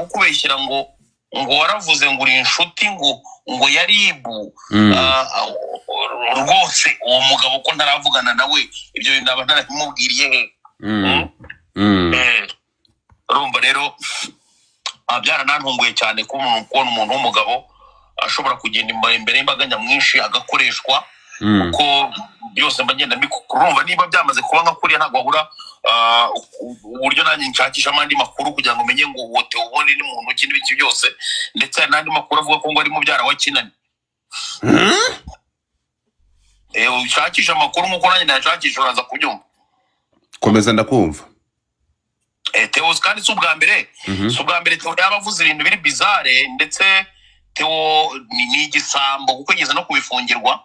kubeshyira ngo waravuze ngo uri inshuti ngo yaribu rwose uwo mugabo ko ntaravugana nawe ibyo bintu aba ntaramubwiriye urumva rero abyara nantunguye cyane ko umuntu w'umugabo ashobora kugenda imbere y'imbaga nyamwinshi agakoreshwa uko byose mbagenda urumva niba byamaze kuba nka kuriya ntabwo wabura uburyo nanjye nshakisha amandi makuru kugira ngo menye ngo wote ubundi ni muntu kindi biki byose ndetse n'andi makuru avuga ko ngo ari mubyara wa Kinani ushakisha amakuru nkuko nanjye nashakisha uraza kubyumva komeza ndakumva Theo kandi si ubwa mbere Theo yabavuze ibintu biri bizarre ndetse Theo ni igisambo kuko yigeze no kubifungirwa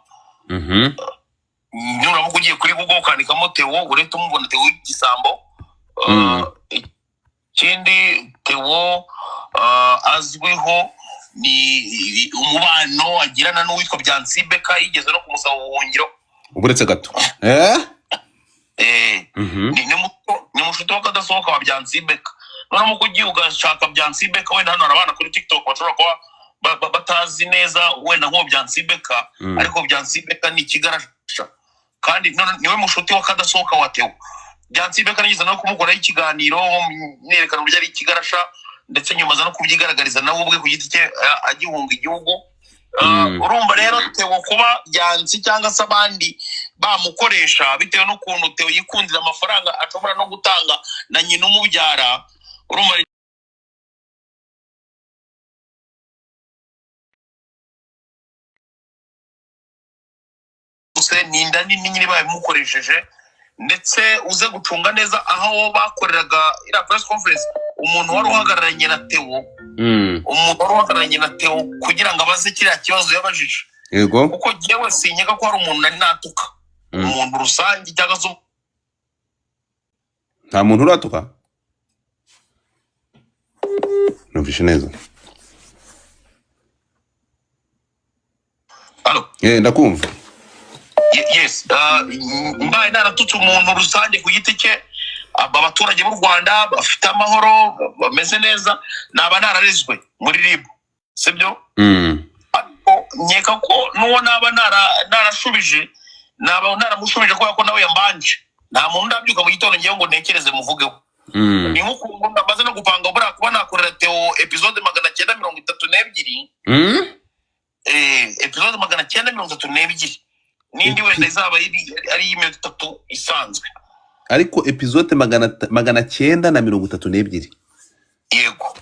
nuramuka ugiye kuri Google ukandikamo Theo uretse umubona Theo igisambo kindi Theo azwiho ni umubano agirana n'uwitwa Byansibeka yigeze no kumusaba ubuhungiro uburetse gato ni mushuti wakadasohoka wa Byansibeka nuramuka ugiye ugashaka Byansibeka wenda hano harabana kuri TikTok bashobora kuba batazi neza wenda nk'uwo Byansibeka ariko Byansibeka ni ikigarasha kandi niwe mushuti wakadasohoka wa Theo Byansibeka nigeze no kumukoraho ikiganiro nerekana uburyo ari ikigarasha ndetse nyuma za no kubyigaragariza nawe ubwe ku giti cye agihunga igihugu urumva rero Theo kuba Byansi cyangwa se abandi bamukoresha bitewe n'ukuntu Theo yikundira amafaranga ashobora no gutanga na nyina umubyara urumva ninda nini nyine babimukoresheje ndetse uze gucunga neza aho bakoreraga ira press conference umuntu wari uhagararanye na Theo kugira ngo abaze kiriya kibazo yabajije yego kuko jewe sinyega ko hari umuntu nari natuka umuntu rusange cyangwa se nta muntu uratuka numvishe neza ndakumva yes mbaye naratutse umuntu rusange ku giti cye abaturage b'u Rwanda bafite amahoro bameze neza naba nararezwe muri RIB sibyo ariko nyeka ko nuwo naba narashubije naba naramushubije ko nawe yambanje nta muntu ndabyuka mu gitondo ngiye ngo ntekereze muvugeho ni nkuko ndamaze no gupanga bura kuba nakorera Theo episode 932 episode 932 nindi wenda izaba ari iminota 3 isanzwe ariko episode 932 yego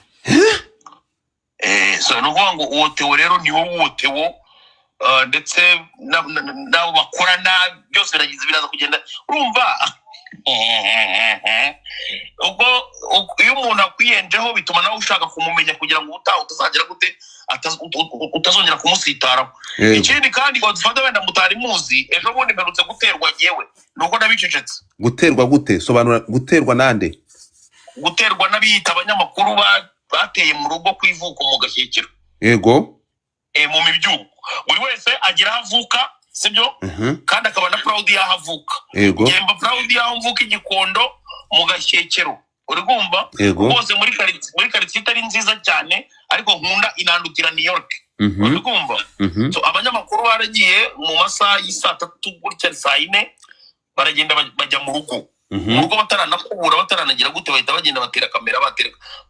so nuvuga ngo uwo Theo rero ni wowe Theo ndetse nabo bakorana byose biraza kugenda urumva ubwo iyo umuntu akwiyenjeho bituma nawe ushaka kumumenya kugira ngo utazagera gute utazongera kumusitaraho ikindi kandi ngo dufate wenda mutari muzi ejo bundi mperutse guterwa yewe nuko nabicecetse guterwa gute sobanura guterwa nande guterwa n'abiyita abanyamakuru bateye mu rugo kwivuka mu Gashyekero yego mu mibyuko buri wese agira avuka sibyo kandi akaba na proud yaho avuka yemba proud yaho mvuka igikondo mu Gashyekero urigumva bose muri quartier itari nziza cyane ariko nkunda inandukira New York urigumva so abanyamakuru baragiye mu masaha y'isa 3 gutya saa 4 baragenda bajya mu rugo mu rugo bataranakubura bataranagira gute bahita bagenda batera kamera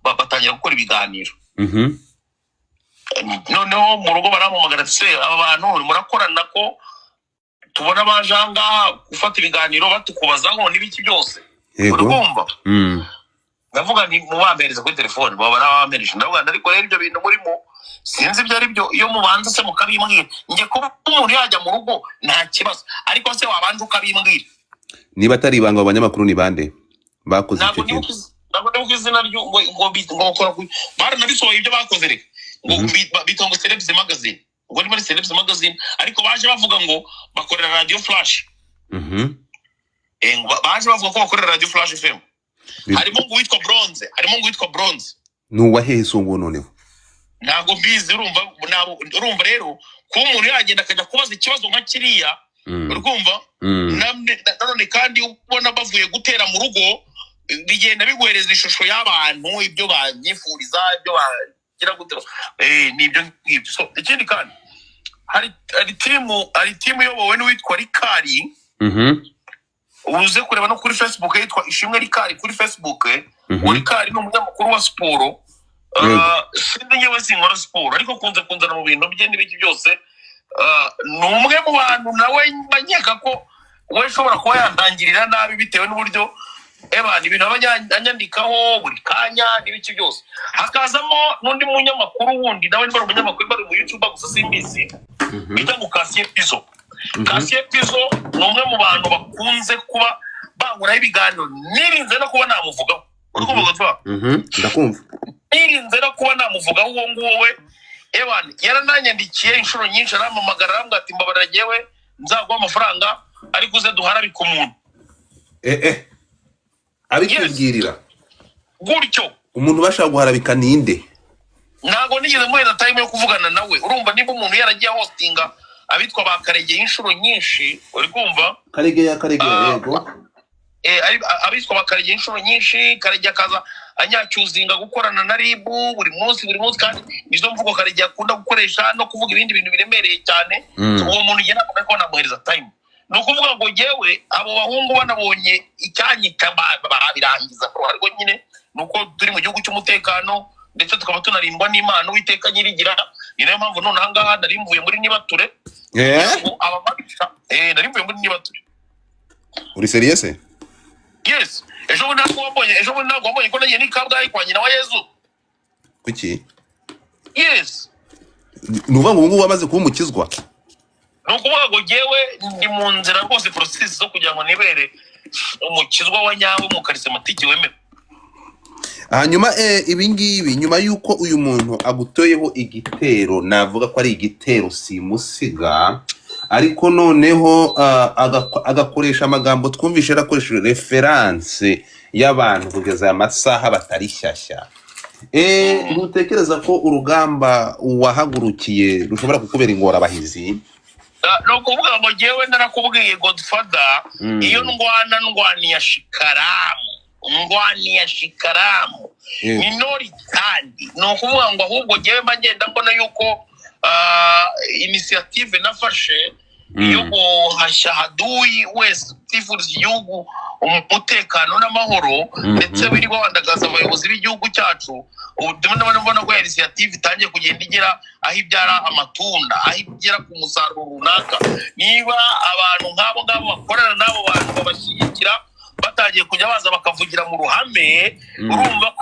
batangira gukora ibiganiro noneho mu rugo baramumagara se aba bantu murakorana ko tubona bajanga gufata ibiganiro batukubazaho n'ibiki byose urumva ndavuga ni mubambereza kuri telefone baba barabambereje ndavuga ariko rero ibyo bintu murimo sinzi ibyo ari byo iyo mubanza se mukabimbwira ngiye kuba umuntu yajya mu rugo nta kibazo ariko se wabanje ukabimbwira niba atari ibanga abanyamakuru ni bande bakoze icyo kintu ntabwo ndi izina ryo ngo bakora baranabisohoye ibyo bakoze reka ngo bitongo Celebs Magazine ngo ni muri Celebs Magazine ariko baje bavuga ngo bakorera Radio Flash baje bavuga ko bakorera Radio Flash FM harimo ngo witwa Bronze nuwa heso ngo noneho ntabwo mbizi urumva rero ko umuntu yagenda akajya kubaza ikibazo nka kiriya urumva none kandi ubona bavuye gutera mu rugo bigenda biguhereza ishusho y'abantu ibyo banyifuriza ibyo bagira gute nibyo ngibyo. So ikindi kandi hari timu yobowe n'uwitwa Rikari uze kureba no kuri Facebook yitwa Ishimwe Rikari kuri Facebook. Rikari ni umunyamakuru wa siporo sindi nyewe sinkora siporo ariko kunzana mu bintu bye n'ibiki byose. Ni umwe mu bantu nawe banyeka ko we ushobora kuba yandangirira nabi bitewe n'uburyo ibintu abanyandikaho buri kanya n'ibiki byose. Hakazamo n'undi munyamakuru wundi nawe ni umunyamakuru bari mu YouTube gusa simbizi bita ngo Cassier Pizo. Cassier Pizo ni umwe mu bantu bakunze kuba bahuraho ibiganiro nirinze no kuba namuvugaho. Ndakumva nirinze no kuba namuvugaho uwo nguwo we yarananyandikiye inshuro nyinshi arampamagara arambwira ati mbabarira jyewe nzaguha amafaranga ariko uze duharabika umuntu. abikubwirira gutyo umuntu bashaka guharabika ninde? Ntago nigeze muheza time yo kuvugana nawe. Urumva niba umuntu yaragiye hostinga abitwa ba Karegeye inshuro nyinshi uri kumva Karegeye yego abitwa ba Karegeye inshuro nyinshi Karegeye akaza anyacyuzinga gukorana na RIB buri munsi kandi nizo mvugo Karegeye akunda gukoresha no kuvuga ibindi bintu biremereye cyane. Uwo muntu yena ko namuhereza time no kuvuga ngo jewe abo bahungu banabonye icyanyita babirangiza ko ariko nyine nuko turi mu gihugu cy'umutekano ndetse tukaba tunarindwa n'Imana Uwiteka nyirigira. Niyo mpamvu none ahangaha nari mvuye muri Nibature abamabisha nari mvuye muri Nibature. Uri serious? Yes. Ejo bundi ntabwo wabonye ko nagiye ni Kabgayi kwa nyina wa Yezu. Kuki? Yes. Nuvuga ngo ubu wamaze kuba umukizwa? Nukuvuga ngo jewe ndi mu nzira rwose process zo kugira ngo nibere umukizwa wa nyawe mu karismatiki wemera. Hanyuma ibingibi nyuma yuko uyu muntu agutoyeho igitero navuga ko ari igitero simusiga ariko noneho agakoresha amagambo twumvishe arakoresheje reference y'abantu kugeza amasaha batari shyashya. Ntutekereza ko urugamba wahagurukiye rushobora kukubera ingorabahizi? No kuvuga ngo jewe narakubwiye Godfather iyo ndwaniye shikaramu minori kandi no kuvuga ngo ahubwo jewe bagenda mbona yuko initiative nafashe yo guhashya haduyi wese tifuriza igihugu umutekano n'amahoro ndetse biri bandagaza abayobozi b'igihugu cyacu. Ndabona ko initiative itangiye kugenda igera aho ibyara amatunda aho igera ku musaruro runaka. Niba abantu nk'abo bakorana n'abo bantu babashyigikira batangiye kujya baza bakavugira mu ruhame urumva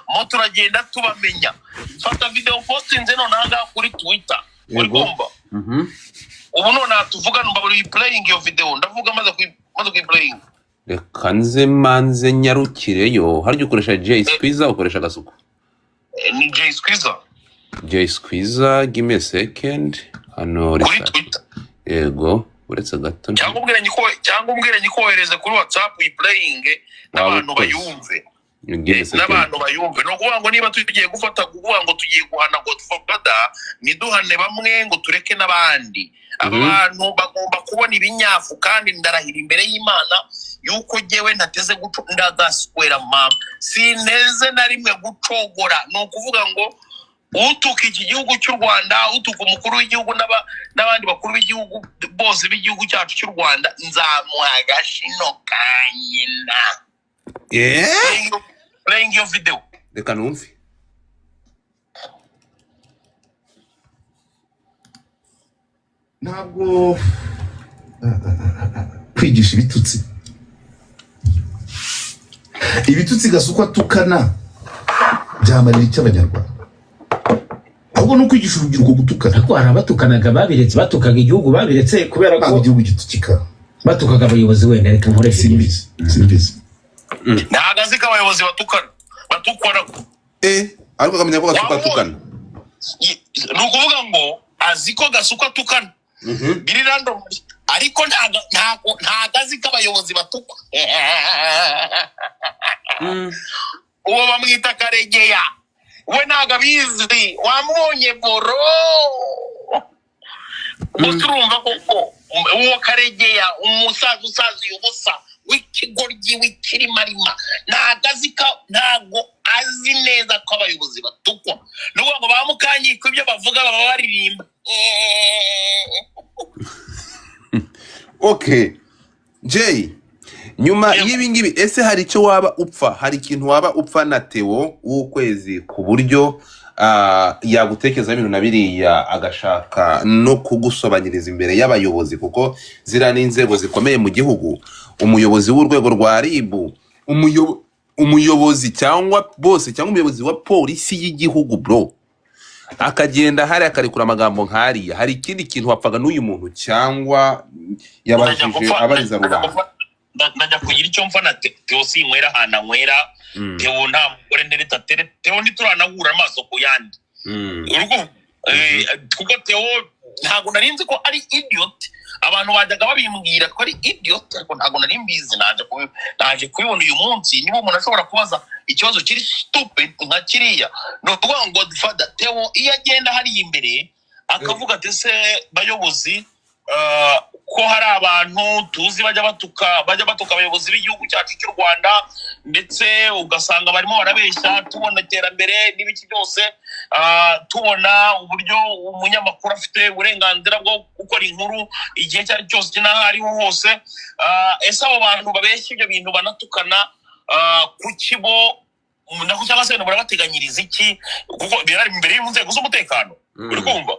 mo turagenda tubamenya. Fata video postinze none ahangaha kuri Twitter urumva ubu none tuvuga mbaburi playing iyo video ndavuga maze kuyiplaying. Reka nze manze nyarukireyo. Harya ukoresha J Squeezer ukoresha Gasuku? Ni J Squeezer. J Squeezer, give me a second. Hano research. Yego uretse gato. Cyangwa umbwire nyikohereze kuri WhatsApp uyiplaying n'abantu bayumve. N'abantu bayumve. No kuvuga ngo niba tugiye gufata kuvuga ngo tugiye guhana Godfather niduhane bamwe ngo tureke n'abandi. Abantu bagomba kubona ibinyafu kandi ndarahira imbere y'Imana yuko jewe ntateze ndagaswera mama sineze na rimwe gucogora. No kuvuga ngo utuka iki gihugu cy'u Rwanda utuka umukuru w'igihugu n'abandi bakuru b'igihugu bose b'igihugu cyacu cy'u Rwanda nzamuha agashino kanyina. Playing your video. Reka numve. Ntabwo kwigisha ibitutsi Gasuku atukana byamarira icy'Abanyarwanda ahubwo no kwigisha urubyiruko gutukana. Ariko hari abatukanaga babiretse batukaga igihugu babiretse kubera ko igihugu gitukika batukaga abayobozi wenda reka nkore simbizi ntagazi k'abayobozi batukana ariko akamenya ko Gasuku atukana. Ni ukuvuga ngo azi ko Gasuku atukana biri random ariko ntagazi k'abayobozi batukwa. Uwo bamwita Karegeya we ntago abizi wamubonye boro gusa urumva koko uwo Karegeya umusaza ubusa w'ikigoryi w'ikirimarima ntago azi neza ko abayobozi batukwa n'ubwo ngo bamukanyika ibyo bavuga baba baririmba. Okay Jay, nyuma y'ibi ngibi ese hari icyo waba upfa, hari ikintu waba upfa na Theo w'ukwezi ku buryo yagutekereza ibintu na biriya agashaka no kugusobanyiriza imbere y'abayobozi, kuko zira n'inzego zikomeye mu gihugu, umuyobozi w'urwego rwa RIB, umuyobozi cyangwa bose cyangwa umuyobozi wa polisi y'igihugu bro, akagenda hari akarekura amagambo nk'ariya, hari ikindi kintu wapfaga n'uyu muntu cyangwa yabajije abariza rubanda? Ndajya kugira icyo mfa na Theo sinywera ahantu anywera. Theo nta mugore nereta Theo ntituranahura amaso ku yandi. Kuko Theo ntabwo nari nzi ko ari idiot. Abantu bajyaga babimbwira ko ari idiot, ariko ntabwo nari mbizi. Naje kubibona uyu munsi. Niba umuntu ashobora kubaza ikibazo kiri stupid nka kiriya, no kuvuga ngo Godfather Theo iyo agenda hari imbere akavuga ati se bayobozi ko hari abantu tuzi bajya batuka abayobozi b'igihugu cyacu cy'u Rwanda, ndetse ugasanga barimo barabeshya, tubona iterambere n'ibiki byose, tubona uburyo umunyamakuru afite uburenganzira bwo gukora inkuru igihe cyari cyose n'aho ariho hose. Ese abo bantu babeshya ibyo bintu banatukana ku kibo nako cyangwa se barabateganyiriza iki? Kuko birari imbere y'inzego z'umutekano, uri kumva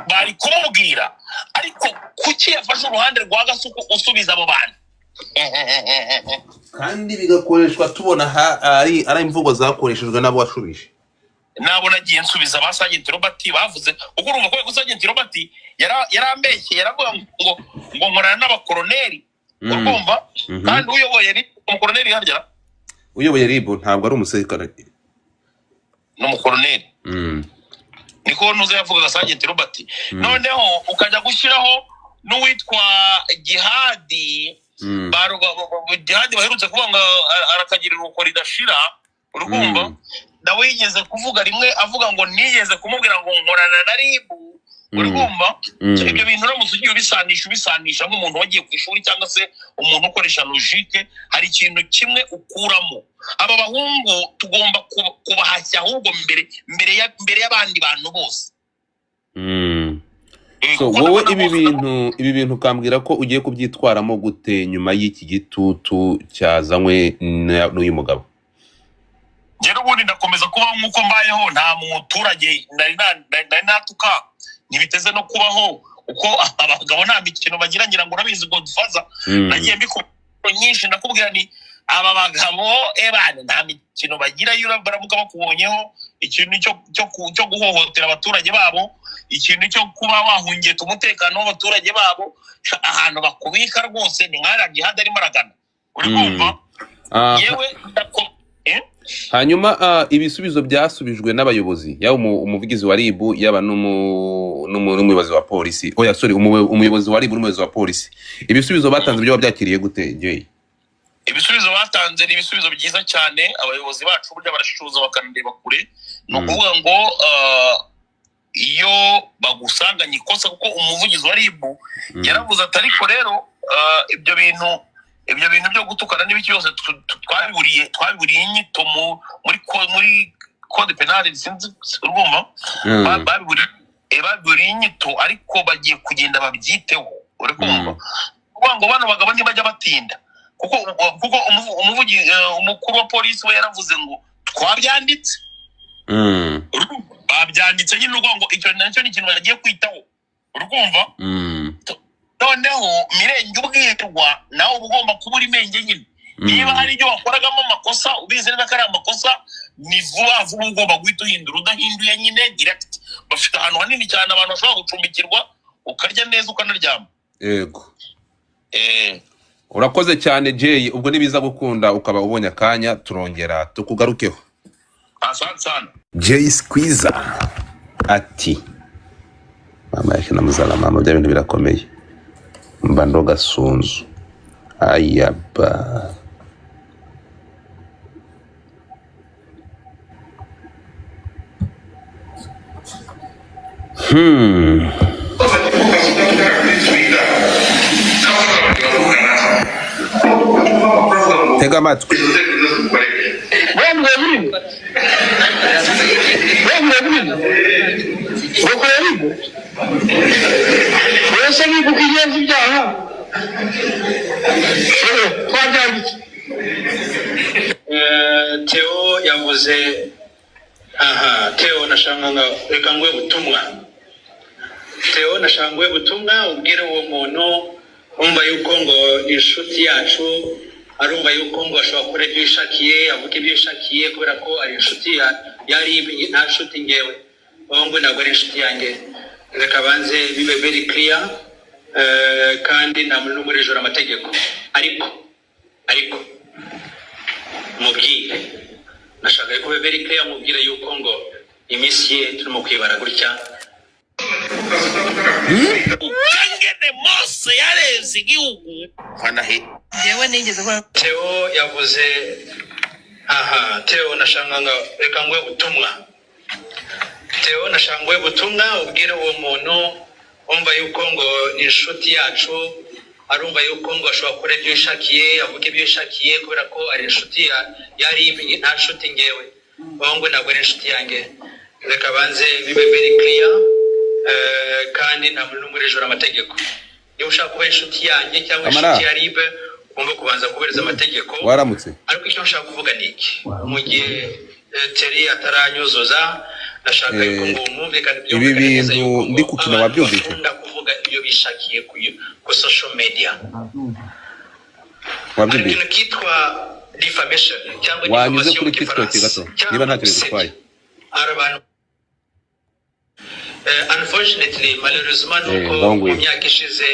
bari kumubwira, ariko kuki yafashe uruhande rwa Gasuku usubiza abo bantu kandi bigakoreshwa tubona ari imvugo zakoreshejwe n'abo washubije? Nabo nagiye nsubiza ba Sergeant Robert bavuze, uko urumva ko Sergeant Robert yarambeshye, yaravuga ngo nkorana n'abakoroneri, urumva kandi uyoboye umukoroneri harya uyoboye RIB ntabwo ari umusirikare, n'umukoroneri niko nuze yavuga Sergeant Robert. Noneho ukajya gushyiraho n'uwitwa Jihadi, Jihadi baherutse kuvuga ngo arakagirira uko ridashira, urumva nawe yigeze kuvuga rimwe avuga ngo nigeze kumubwira ngo nkorana na RIB, urumva ibyo bintu uramutse ugiye ubisanisha nk'umuntu wagiye ku ishuri cyangwa se umuntu ukoresha logique, hari ikintu kimwe ukuramo. Aba bahungu tugomba kubahashya ahubwo mbere y'abandi bantu bose. So wowe ibi bintu ukambwira ko ugiye kubyitwaramo gute nyuma y'iki gitutu cyazanywe n'uyu mugabo? Rero ubundi ndakomeza kubaho nk'uko mbayeho, nta muturage nari natuka, ntibiteze no kubaho uko abagabo nta mikino bagira, ngira ngo urabizi Godfather. Nagiye mbikora nyinshi ndakubwira ni aba bagabo ebane nta mikino bagira, iyo baravuga bakubonyeho ikintu cyo guhohotera abaturage babo, ikintu cyo kuba wahungiye umutekano w'abaturage babo, ahantu bakubika rwose ni nk'ara Jihad arimo aragana, uri kumva yewe hanyuma ibisubizo byasubijwe n'abayobozi, yaba umuvugizi wa RIB yaba n'umuyobozi wa polisi, umuyobozi wa RIB n'umuyobozi wa polisi, ibisubizo batanze byo byakiriye gute Jay? Ibisubizo batanze ni ibisubizo byiza cyane. Abayobozi bacu burya barashishoza bakanareba kure, no kuvuga ngo iyo bagusanganye ikosa, kuko umuvugizi wa RIB yaravuze ati ariko rero ibyo bintu byo gutukana n'ibiki byose twabiburiye inyito muri code penal, sinzi urumva babiburiye inyito, ariko bagiye kugenda babyiteho, uri kumva kuvuga ngo bano bagabo ntibajya batinda, kuko umukuru wa polisi we yaravuze ngo twabyanditse, babyanditse nyine, urumva ngo icyo nacyo ni ikintu bagiye kwitaho, urumva noneho Mirenge ubwirwa nawe ugomba kuba uri menge nyine. Niba hari ibyo wakoragamo amakosa ubizi neza ko ari amakosa, ni vuba ugomba guhita uhindura, udahinduye nyine direct. Bafite ahantu hanini cyane abantu bashobora gucumbikirwa, ukarya neza ukanaryama. Yego. Urakoze cyane Jay, ubwo nibiza gukunda ukaba ubonye akanya turongera tukugarukeho. Asante sana. Jay Squeezer ati mama yake na muzala mama bya bintu birakomeye, mbando gasunzu ayaba tega amatwi. Theo yavuze Theo nashanga reka ngwe butumwa. Theo nashangwe butumwa ubwire uwo muntu umva yuko ngo inshuti yacu arumva yuko ngo ashobora gukora ibyo yishakiye avuga ibyo yishakiye kubera ko ari inshuti yari nta nshuti ngewe ngo ntabwo ari inshuti yanjye. Reka banze bibe very clear kandi nta muntu muri joro amategeko ariko mubwire nashaka ko bibe very clear mubwire yuko ngo iminsi ye turimo kwibara gutya Kangene Mose yareze igihugu fanahe Jewe nigeze kwa Theo yavuze Theo nashanga reka ngwe butumwa. Theo nashangwe butumwa ubwire uwo muntu umva yuko ngo inshuti yacu arumva yuko ngo ashobora gukora ibyo yishakiye avuga ibyo yishakiye kubera ko ari inshuti yari nta nshuti ngewe ngo ntabwo ari inshuti yanjye. Reka banze bibe very clear kandi nta muntu muri joro amategeko. Niba ushaka kuba inshuti yanjye cyangwa inshuti ya Ribe ugomba kubanza kubahiriza amategeko. Waramutse. Ariko icyo nshaka kuvuga ni iki mu gihe Terry ataranyuzuza nashaka yuko ngo umwumvikane ibi bintu ndi kukina wabyumvise ndakuvuga iyo bishakiye ku social media wabyumvise ikintu kitwa defamation cyangwa wanyuze kuri TikTok gato niba ntacyo bitwaye abantu unfortunately malheureusement nuko mu myaka ishize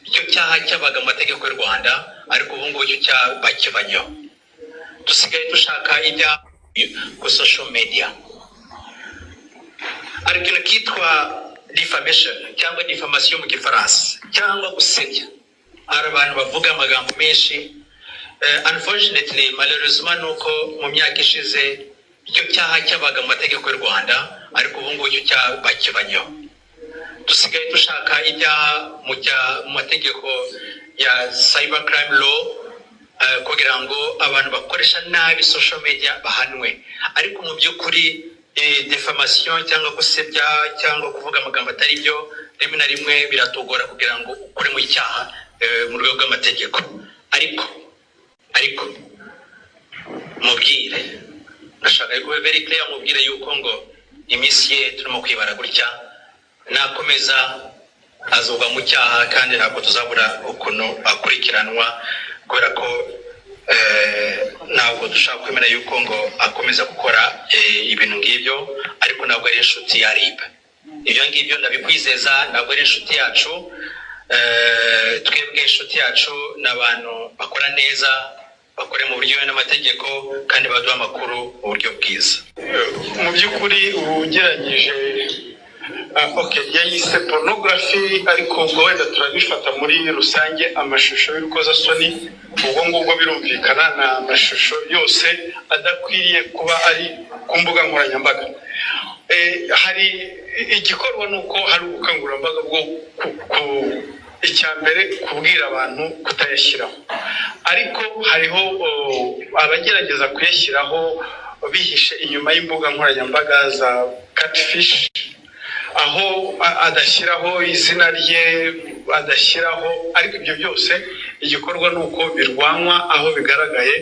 icyo cyaha cyabaga mu mategeko y'u Rwanda ariko ubu ngubu icyo cyaha bakibanyeho dusigaye dushaka ibya ku social media. Hari ikintu kitwa defamation cyangwa diffamation mu gifaransa cyangwa gusebya. Hari abantu bavuga amagambo menshi unfortunately malheureusement nuko mu myaka ishize icyo cyaha cyabaga mu mategeko y'u Rwanda ariko ubu ngubu icyo cyaha bakibanyeho dusigaye dushaka ibyaha mu mategeko ya cyber crime law kugira ngo abantu bakoresha nabi social media bahanwe. Ariko mu by'ukuri defamation cyangwa gusebya cyangwa kuvuga amagambo atari byo rimwe na rimwe biratugora kugira ngo ukore mu cyaha mu rwego rw'amategeko. Ariko mubwire nashaka ko very clear mubwire yuko ngo iminsi ye turimo kwibara gutya nakomeza azogwa mu cyaha kandi ntabwo tuzabura ukuntu akurikiranwa kubera ko ntabwo dushaka kwemera yuko ngo akomeza gukora ibintu ngibyo ariko ntabwo ari inshuti ya Ribe. Ibyo ngibyo ndabikwizeza ntabwo ari inshuti yacu. Twebwe inshuti yacu n'abantu bakora neza bakore mu buryo n'amategeko kandi baduha amakuru mu buryo bwiza. Mu by'ukuri ugeranyije yayise pornography ariko ubwo wenda turabifata muri rusange amashusho y'urukozasoni ubwo ngubwo birumvikana na amashusho yose adakwiriye kuba ari ku mbuga nkoranyambaga. Hari igikorwa nuko hari ubukangurambaga bwo icyambere kubwira abantu kutayashyiraho ariko hariho abagerageza kuyashyiraho bihishe inyuma y'imbuga nkoranyambaga za catfish aho adashyiraho izina rye adashyiraho ariko ibyo byose igikorwa nuko birwanwa aho bigaragaye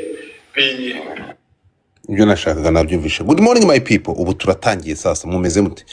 ibyo nashakaga nabyumvishe. Good morning my people, ubu turatangiye sasa mumeze mute?